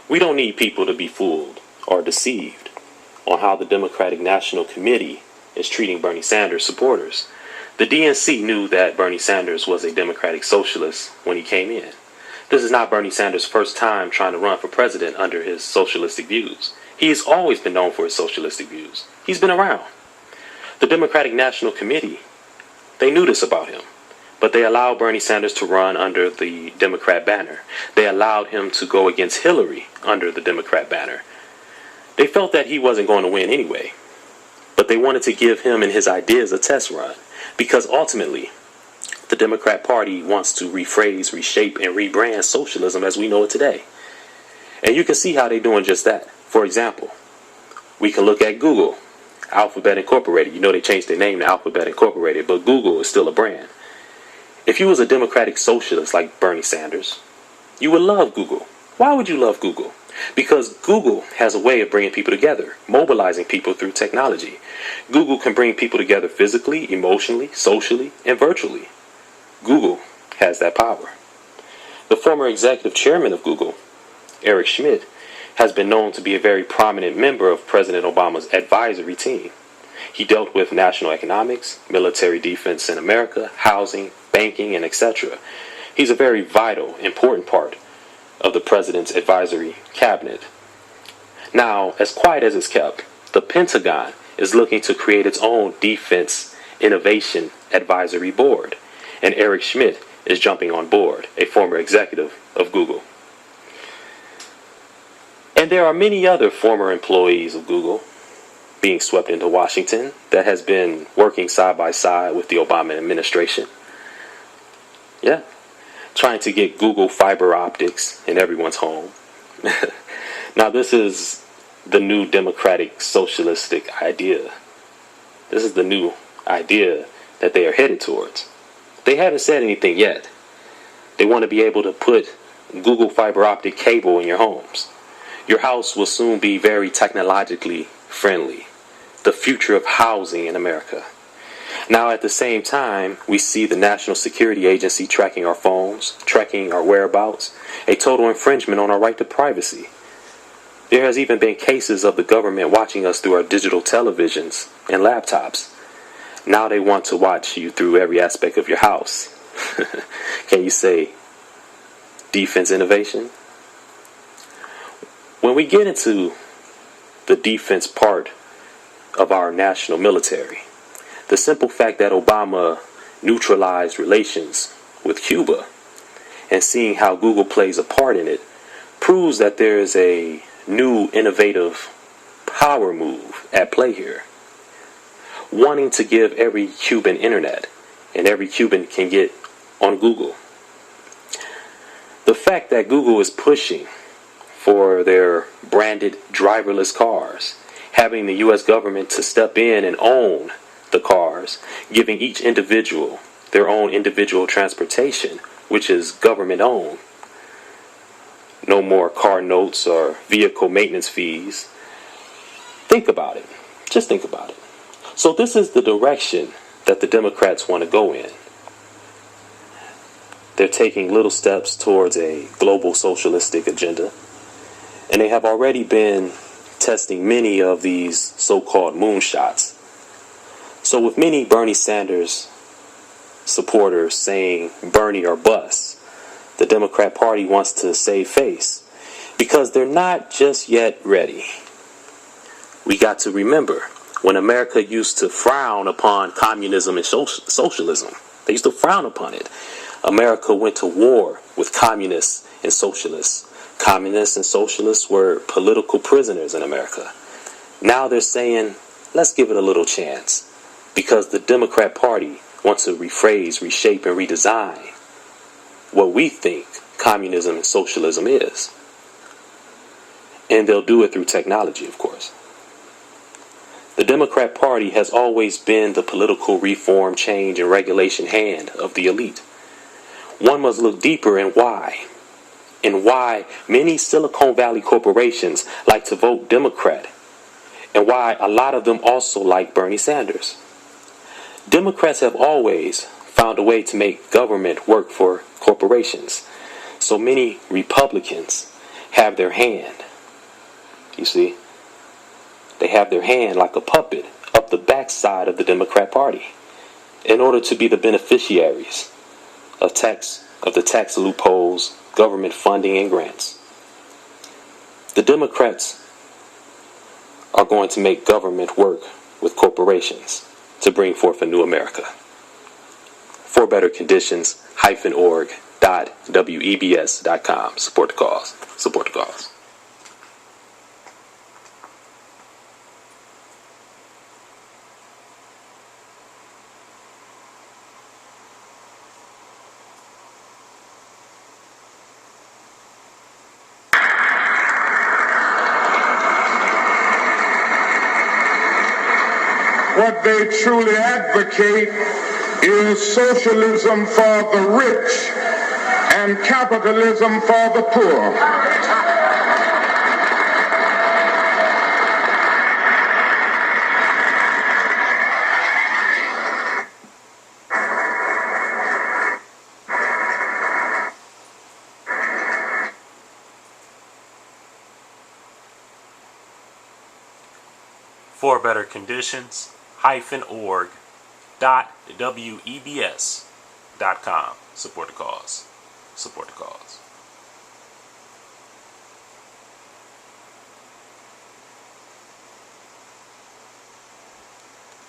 We don't need people to be fooled or deceived on how the Democratic National Committee is treating Bernie Sanders supporters. The DNC knew that Bernie Sanders was a Democratic Socialist when he came in. This is not Bernie Sanders' first time trying to run for president under his socialistic views. He has always been known for his socialistic views. He's been around. The Democratic National Committee, they knew this about him, but they allowed Bernie Sanders to run under the Democrat banner. They allowed him to go against Hillary under the Democrat banner. They felt that he wasn't going to win anyway, but they wanted to give him and his ideas a test run, because ultimately, the Democrat Party wants to rephrase, reshape, and rebrand socialism as we know it today. And you can see how they're doing just that. For example, we can look at Google, Alphabet Incorporated. You know they changed their name to Alphabet Incorporated, but Google is still a brand. If you was a Democratic Socialist like Bernie Sanders, you would love Google. Why would you love Google? Because Google has a way of bringing people together, mobilizing people through technology. Google can bring people together physically, emotionally, socially, and virtually. Google has that power. The former executive chairman of Google, Eric Shmidt, has been known to be a very prominent member of President Obama's advisory team. He dealt with national economics, military defense in America, housing, banking, and etc. He's a very vital, important part of the president's advisory cabinet. Now, as quiet as it's kept, the Pentagon is looking to create its own Defense Innovation Advisory Board, and Eric Schmidt is jumping on board, a former executive of Google. And there are many other former employees of Google being swept into Washington that has been working side by side with the Obama administration. Yeah, trying to get Google fiber optics in everyone's home. Now, this is the new democratic socialistic idea. This is the new idea that they are headed towards. They haven't said anything yet. They want to be able to put Google fiber optic cable in your homes. Your house will soon be very technologically friendly. The future of housing in America. Now, at the same time, we see the National Security Agency tracking our phones, tracking our whereabouts, a total infringement on our right to privacy. There has even been cases of the government watching us through our digital televisions and laptops. Now they want to watch you through every aspect of your house. Can you say defense innovation? When we get into the defense part of our national military, the simple fact that Obama neutralized relations with Cuba and seeing how Google plays a part in it proves that there is a new innovative power move at play here. Wanting to give every Cuban internet, and every Cuban can get on Google. The fact that Google is pushing for their branded driverless cars, having the U.S. government to step in and own the cars, giving each individual their own individual transportation, which is government owned. No more car notes or vehicle maintenance fees. Think about it. Just think about it. So this is the direction that the Democrats want to go in. They're taking little steps towards a global socialistic agenda. And they have already been testing many of these so-called moonshots. So with many Bernie Sanders supporters saying Bernie or bust, the Democrat Party wants to save face because they're not just yet ready. We got to remember when America used to frown upon communism and socialism. They used to frown upon it. America went to war with communists and socialists. Communists and socialists were political prisoners in America. Now they're saying, let's give it a little chance, because the Democrat Party wants to rephrase, reshape, and redesign what we think communism and socialism is. And they'll do it through technology, of course. The Democrat Party has always been the political reform, change, and regulation hand of the elite. One must look deeper in why. And why many Silicon Valley corporations like to vote Democrat. And why a lot of them also like Bernie Sanders. Democrats have always found a way to make government work for corporations. So many Republicans have their hand. You see, they have their hand like a puppet up the backside of the Democrat Party in order to be the beneficiaries of the tax loopholes, government funding, and grants. The Democrats are going to make government work with corporations to bring forth a new America. For better conditions, -org.webs.com. Support the cause. Support the cause. What they truly advocate is socialism for the rich and capitalism for the poor. For better conditions, -org.webs.com. Support the cause. Support the cause.